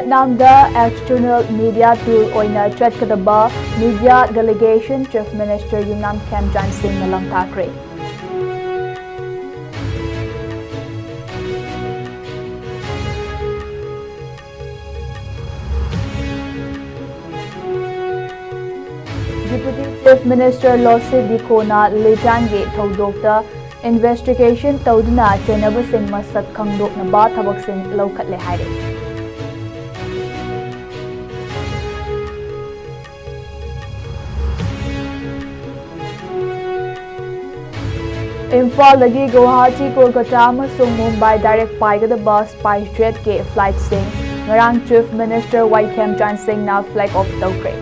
Vietnam the external media tour oina chatkadaba media delegation Chief Minister Yumnam Kem Chan Singh Nalam Thakre. Deputy Chief Minister Losi Dikona Lejange Thodokta investigation Toduna Chenaba Singh Masak Kangdok Naba Thabak Singh Laukat Lehaire. Imphal-dagi Guwahati, Kolkata amasung Mumbai direct paigada spice jet ke flight sing ngarang Chief Minister Kem Chan Singh na flag off tawkre.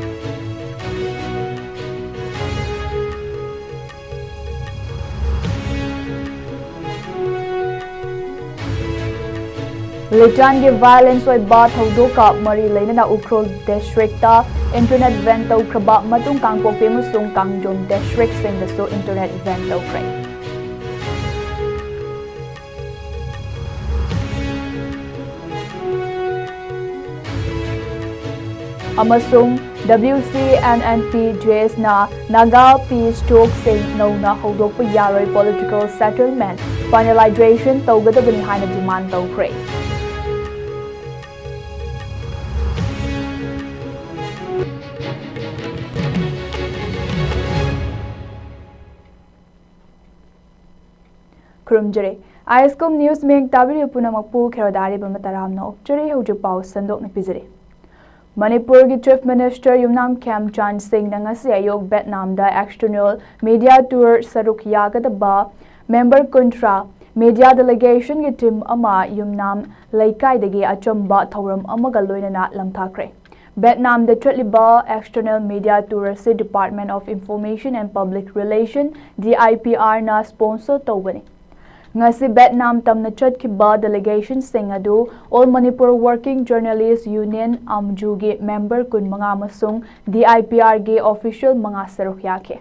Litan ke violence oi ba thodoka mari leinana Ukhrul district ta internet vent tawkraba matung Kangpok amasung Kangjom district sing daso internet vent tawkre. Amasung WCNNP na Naga peace talk sing nauna hodokpa yaroi political settlement finalization tawgadabani haina demand tawkre. Kurumjare ISCOM news meng tabiri punamakpu kherodari bamataramna okjare hojik pau sandok na pizare. Manipur ki Chief Minister Yumnam Kem Chan Singh ngasi ayok Vietnam da external media tour saruk yagadaba member contra media delegation ki team ama Yumnam laikai dagi achamba thauram amaga loinana lamthakre. Vietnam da chatliba external media tour se Department of Information and Public Relation DIPR na sponsor tawbani. Ngasi Vietnam tamna chatkiba delegation sing adu All Manipur Working Journalists Union AMJU ge member kun manga masung DIPR ge official manga saruk yake.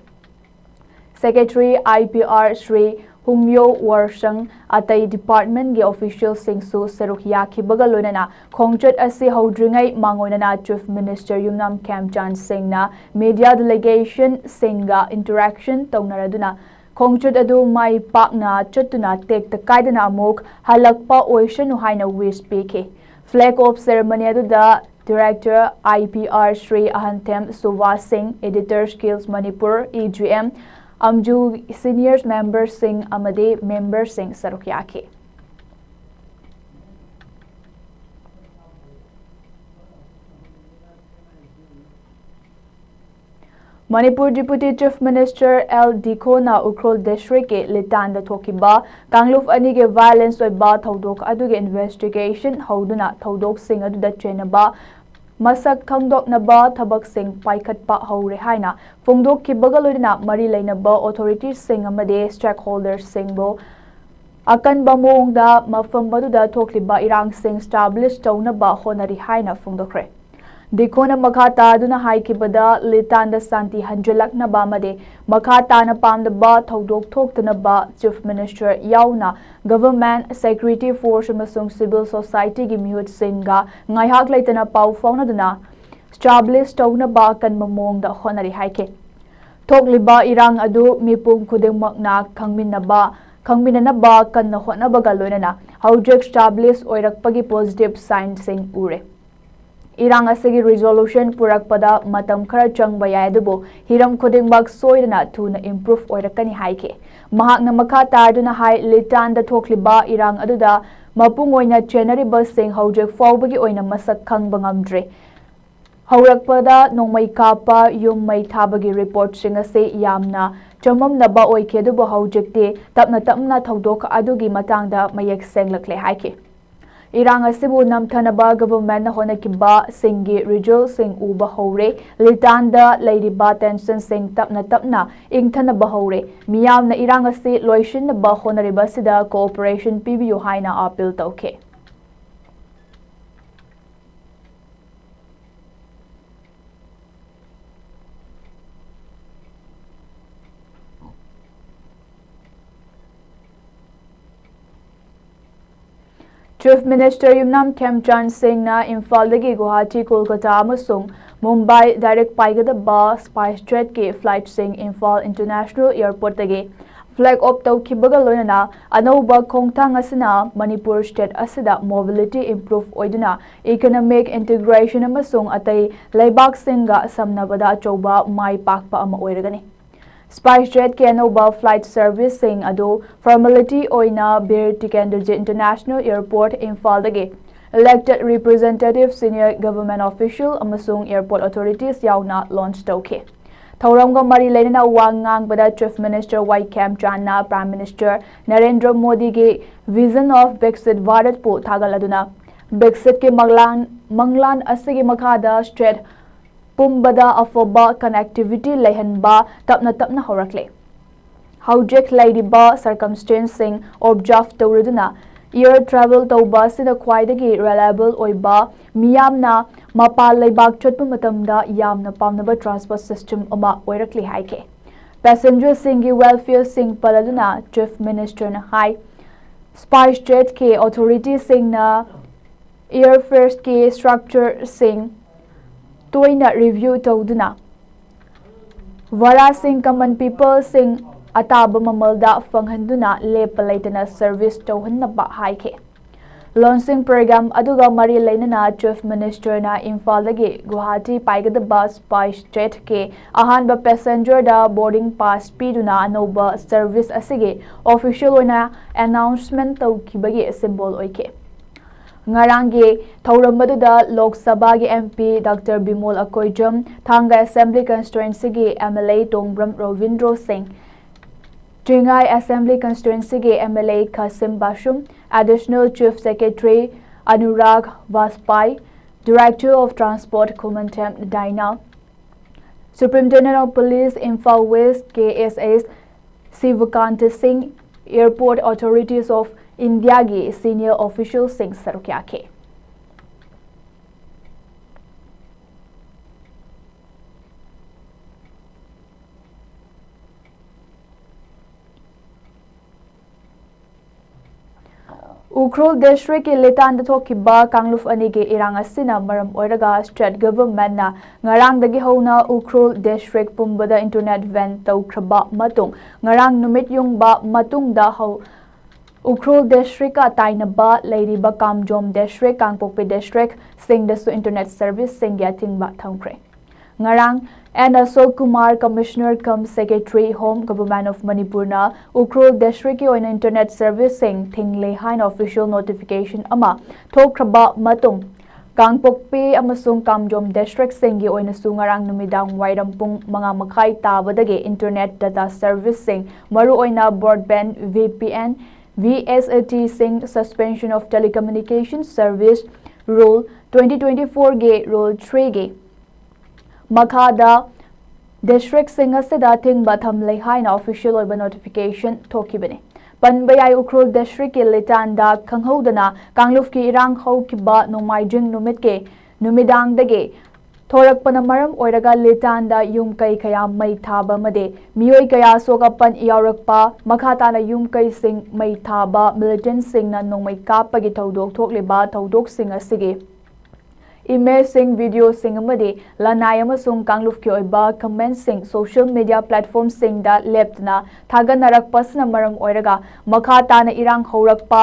Secretary IPR Sri Humyo Warsang atai department ge official sing su saruk yaki bagalonana khongchat asi hodringai mangonana Chief Minister Yumnam Kem Chan Singh na media delegation singa interaction tawnaraduna Khongchut adu mai pakna chatuna tek ta kaidana amok halakpa oishanu haina wish pk. Flag off ceremony adu da Director IPR Sri Ahantem Suva Singh, Editor Skills Manipur EGM, AMJU Seniors Member Singh Amade Member Singh Sarukyake. Manipur Deputy Chief Minister L. Dikona Ukhrul District ke Litan da thokiba Kangluf ani ke violence oi ba thodok adu ge investigation hoduna thodok sing adu da chenaba masak khangdok na ba thabak sing paikhat pa hore haina phongdok ki bagalodina mari laina ba authorities sing amade stakeholders sing bo akan bamong da mafam badu da thokliba irang sing establish tawna ba honari haina phongdokre. Dikona makata duna haikibada Litan da santi hanjalak na ba made makata na pam da ba thodok thok na ba Chief Minister yauna Government Security Force amasung Civil Society gi mihut singa ngaihak laitana pau fauna duna establish tawna ba kan mamong da honari haike. Thokliba irang adu mipum khudengmak na khangminana ba kan na hona ba galonana howjek establish oirakpagi positive sign sing ure. Irang asigi resolution purakpada matam khara changba yai adubo hiram khudingmak soidana thuna improve oirakani haike. Mahakna makha tarduna hai Litan da thokliba irang aduda mapung oina chenariba sing howjek fawbagi oina masak khangba ngamdre. Haurakpada nongmai kapa yung mai thabagi report sing ase yamna chamam naba oike adubo howjekte tapna thodok adugi matangda mayek senglakle haike. Irang asibu namthanaba government na honakiba singi rijal sing uba hore Litan da lairiba tension sing tapna ingthanaba hore miyam na irang asi loishin na ba honariba sida cooperation PBU haina appeal tawke. Chief Minister Yumnam Khemchand Singhna Imphaldagi Guwahati Kolkata amasung Mumbai direct paigadaba Spice Jet ki flight sing Imphal International Airport tagi flag off tawkibaga loinana anauba khongthang asina Manipur state asida mobility improve oiduna economic integration amasung atai leibak singga samnabada achouba mai pakpa ama oiragani. Spice Jet ke anauba flight service sing ado formality oina Bir Tikenderji International Airport Imphal dagi elected representative senior government official amasung airport authorities yauna launch tawke. Thauramga mari leinana wa ngangbada Chief Minister Y Khemchand Prime Minister Narendra Modi ge vision of Viksit Bharat pu thagaladuna Viksit ke manglan asigi makhada state pumbada afoba connectivity lehanba tapna horakle howjek laidiba circumstancing observe tawraduna air travel tawba sida khwaidagi reliable oiba miyamna mapal leibak chotpa matamda yamna pamnaba transport system ama oirakli haike passenger singi welfare sing paladuna Chief Minister na hai Spice Jet ke authority sing na airfares ke structure sing toina review tawduna vara sing common people sing ataba mamalda fanghanduna lepalaitana service tawhannaba haike launching program aduga mari leinana Chief Minister na Imphal dagi Guwahati paigadaba Spice Jet ke ahanba passenger da boarding pass piduna anoba service asige official oina announcement tawkibagi symbol oike. Ngarangi Thaurambaduda Lok Sabha gi MP Dr. Bimol Akoijam Thanga Assembly Constituency gi MLA Tongbram Rovindro Singh Jingai Assembly Constituency gi MLA Kasim Bashum Additional Chief Secretary Anurag Vaspai Director of Transport Kumantam Daina Superintendent of Police Imphal West KSS Sivakanta Singh Airport Authorities of India ge senior official sing sarukya ke Ukhrul district ke letan da thokiba kangluf ani ge irang asina maram oiraga state government na ngarang dagi hona Ukhrul district pumbada internet van tawkraba matung ngarang numit yung ba matung da ho Ukhrul district ka tainaba leiriba Kamjom district Kangpokpi district singdasu internet service singya tingba thangkre ngarang and Ashok Kumar Commissioner cum Secretary Home Government of Manipur na Ukhrul district ki oina internet service sing thingle hain official notification ama thokraba matung Kangpokpi amasung Kamjom district singi oina su ngarang numidang wairam pung mga makai tabadagi internet data service sing maru oina broadband VPN VSAT Singh Suspension of Telecommunication Service Rule 2024 ge Rule 3 ge Makhada District Singh asida thingba thamlei haina official oiba notification thokibani Panbayai Ukhrul District ke letanda khanghodana kangluf ki irang haukiba nomaijing numit ke numidang dage Thorakpana maram oiraga letanda yum kai kaya mai thaba made miyoi kaya sokapan yaurakpa makhatana yum kai sing mai thaba militant sing na nongmai kapagi thodok thokliba thodok sing asige image sing video sing amade lanai amasung kangluf ki oiba comment sing social media platform sing da leptna thaganarak pasna maram oiraga makhatana irang haurakpa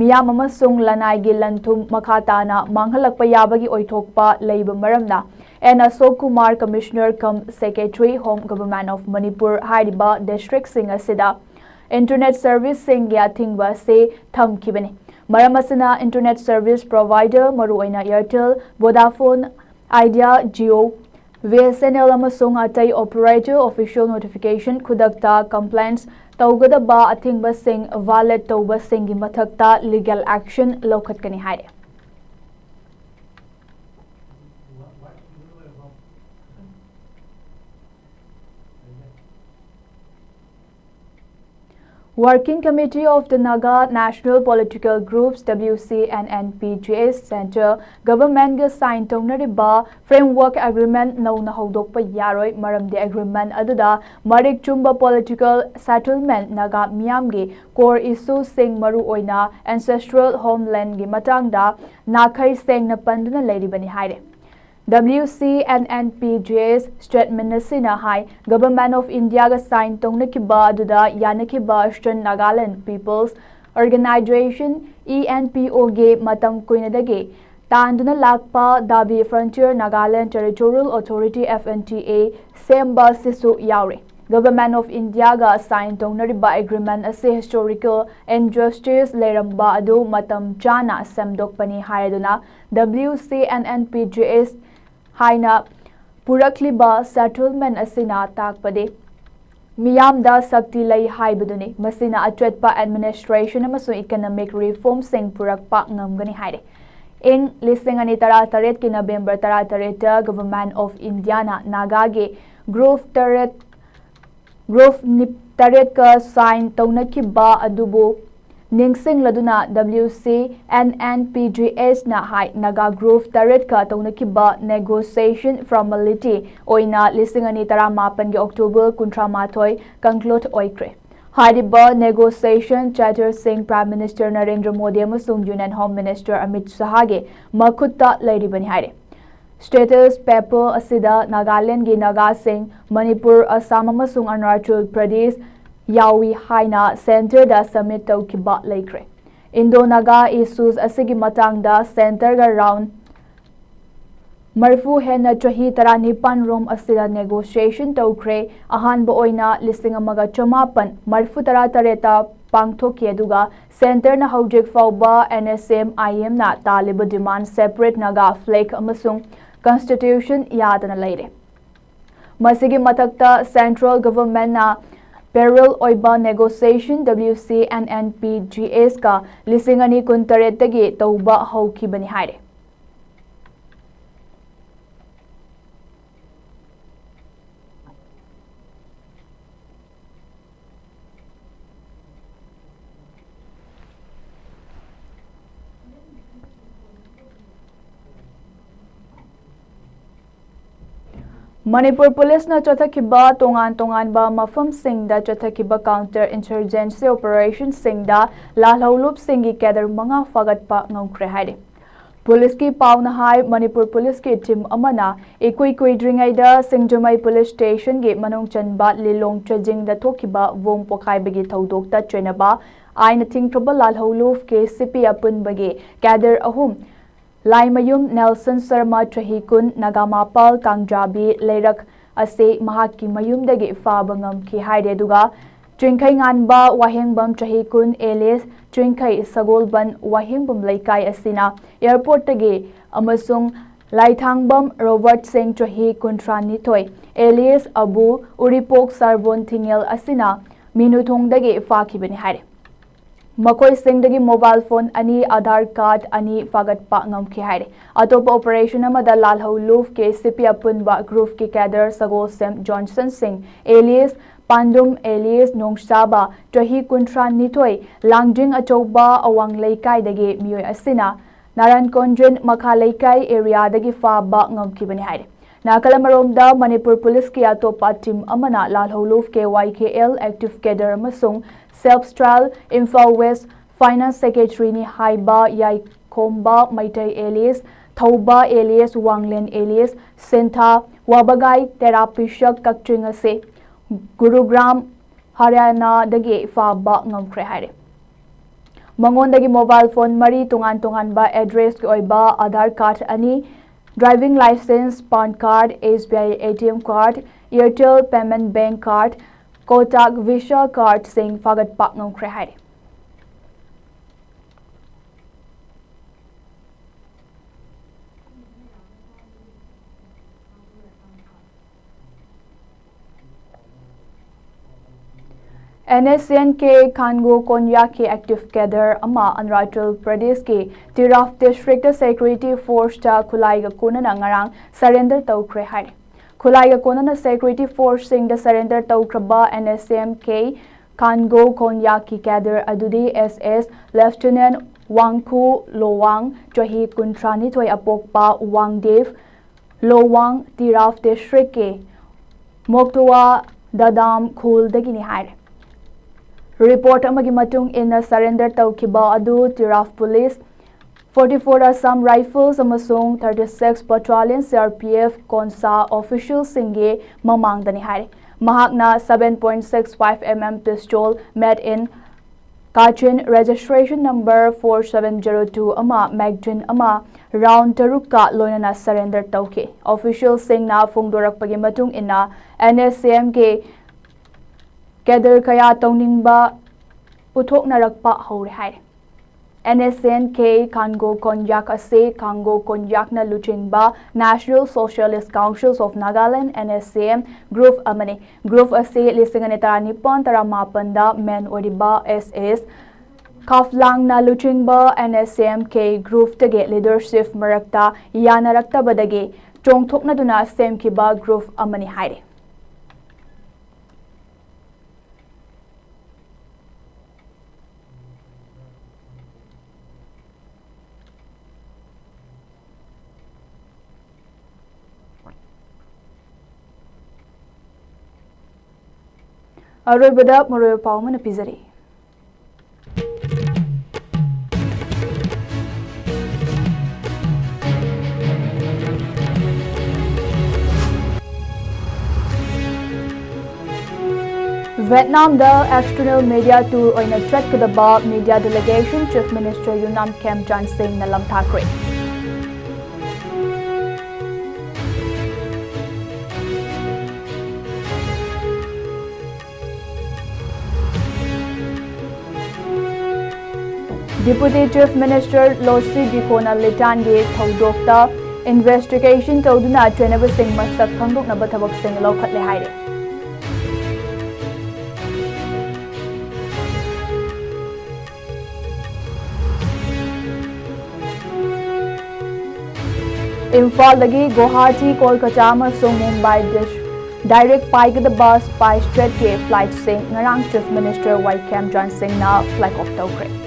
miyam amasung lanai gi lanthum makhatana manghalakpa yabagi oithokpa leiba maramna and Ashok Kumar Commissioner cum Secretary Home Government of Manipur Haidiba District Singh asida Internet Service Singh ya thingba se thamkibani maram asina Internet Service Provider maruoina Airtel Vodafone Idea Jio VSNL amasung atai operator official notification khudakta complaints tawgadaba athingba sing valid tawba singi mathakta legal action lokhatkani haire Working Committee of the Naga National Political Groups WC and NPGS Center Government ga sign tawnariba Framework Agreement nauna hawdokpa yaroi maramdi agreement aduda marik chumba political settlement Naga miyamgi core issue sing maru oina ancestral homeland gi matangda nakhai sengna panduna leiribani haire. WC and NPGS statement asina hai Government of India ga sign tongnakiba aduda yanakiba Eastern Nagaland People's Organization ENPO ge matam kuinadagi tanduna lakpa Dabi Frontier Nagaland Territorial Authority FNTA semba sisu yaure. Government of India ga sign tongnariba agreement ase historical injustice leiramba adu matam chana semdokpani haiduna WC and NPGS haina purakliba settlement asina takpade miyamda sakti lay haibaduni masina atwetpa administration amasu economic reform sing purakpa ngamgani haide ing listing ani tara taret ki November tara tareta Government of India na Naga ge group taret ka sign tawnakiba adubu Ningsing laduna WC and NPGS na hai Naga Group taret ka tawnakiba negotiation formality oina lisingani tara mapan ge October kuntra mathoi conclude oikre. Hariba negotiation Chatter Singh Prime Minister Narendra Modi amasung Union Home Minister Amit Shah ge makutta leiribani haire. Status paper asida Nagaland ge Naga Singh Manipur Assam amasung Arunachal Pradesh Yawi haina center da submit tawkiba laikre. Indo-Naga issues asigi matangda center ga round marfu hena chahi tara nipan rom asida negotiation tawkre ahanba oina listing amaga chamapan marfu tara tareta pangthoki aduga center na hojik fauba NSM IM na taliba demand separate Naga flag amasung constitution yadana leire. Masigi matakta central government na Parallel oiba negotiation WC and NPGS ka lisingani kuntaretagi tauba haukibani haire. Manipur Police na chathakiba tongan ba mafam singda chathakiba counter insurgency operation singda lalhaulup singi kedar manga fagatpa ngongkre haide. Police ki pauna hai Manipur Police ki team amana ikui dringaida Singjamai Police Station ge manong chanba lilong chajing da thokiba wom pokai bagi thaudok ta chenaba aina thingtraba lalhaulup ke CP apun bagi kedar ahum Laimayum Nelson Sharma Chahikun Nagamapal Kangjabi Leirak Ase Mahaki Mayum Dagi Fabangam Ki Haide Duga Trinkai Nganba Wahengbam Chahikun Elias Trinkai Sagolban Wahengbam Laikai Asina Airport Tagi Amasung Laithangbam Robert Singh Chahi Kuntrani Toy Elias Abu Uripok Sarbon Thingel Asina Minuthong Dagi Fakibani Haide Makoi Singh dagi mobile phone ani Aadhaar card ani fagat pa ngamki haire. Atopa operation amada lalhauluf ke CP apunba group ki cadre Sagol Sem Johnson Singh alias Pandum alias Nongsaba Chahi Kuntran Nitoi Langjing Achoba Awang Laikai dagi Miyoi Asina Naran Konjin Makha Laikai area dagi Faba ngamki bani haire. Nakalamaromda Manipur Police ki atopa team amana lalhauluf ke YKL active cadre amasung Self-Style Imphal West Finance Secretary ni Haiba Yai Komba Maitai alias Thauba alias Wanglen alias Sentha Wabagai Therapishak Kakching ase Gurugram Haryana dagi Faba ngamkre haire. Mangon dagi mobile phone mari tungan ba address ki oiba Aadhaar card ani driving license PAN card SBI ATM card Airtel Payment Bank card Kotak Visa card sing fagat pak ngongkre haire. NSN के खानगो कोन्या के active cadre अमा अरुणाचल प्रदेश के तिराफ district security force ता खुलाई ga konana ngarang surrender tawkre haire. Khulai ga konana security force sing da surrender tawkraba NSM ke Kango Konyaki Kader Adudi SS Lieutenant Wangku Lowang Chahi Kuntrani Toy Apokpa Wangdev Lowang Tiraf District ke Moktua Dadam Khul Dagini Hai Report amagi matung ina surrender taukiba adu Tiraf Police 44 Assam Rifles amasung 36 Battalion CRPF Konsa official singe mamangdani hai mahakna 7.65 mm pistol made in Kachin registration number 4702 ama magazine ama round tarukka loinana surrender tauke official singna phongdorakpagi matung ina NSCM ke Kader kaya tauningba uthoknarakpa hore hai NSN ke Kango Konyak ase Kango Konyak na luchingba National Socialist Councils of Nagaland NSCM group amani group ase lisinganitani pantara mapanda men oriba SS Kaflang na luchingba NSCM ke group tage leadership marakta yanarakta badage chongthokna duna sem kiba group amani haire Arubada Moroyo Pauman Pizari. Vietnam the external media tour on a threat to the bar media delegation Chief Minister Yunam Kem Chan Singh Nalam Thakre. Deputy Chief Minister Losi Dikona Litange Thodokta investigation Toduna Trenaba Singh Masak Kangdok Nabatabak Singh Lokat Lehaide. Imphal Lagi Guwahati Kolkata Amasung Mumbai direct Paigad bus by straight ke flight Singh Ngarang Chief Minister Kem Chan Singh na flag of Tokre.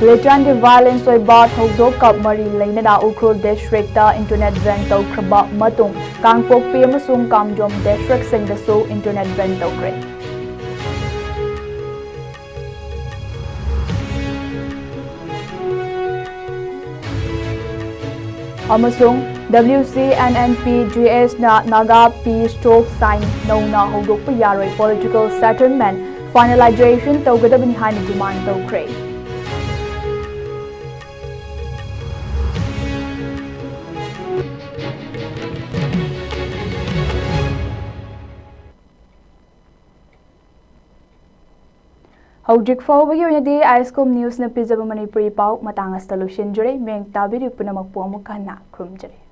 Lejan the violence by Bar Thodok Cup Mari Lainada Ukrul District Internet Vento Kraba Matung Kangpok Piamasung Kamjom District Sing the So Internet Vento Kre. Amasung WCNNP GS na Naga P stroke sign no na Hodok Payaroi political settlement finalization Togadabin Hani demand Tokre. Hojik fawbagi oinadi ISCOM news na pizaba Manipuri pau matangas talushin jure meng tabiri punamak po amukana krumjare.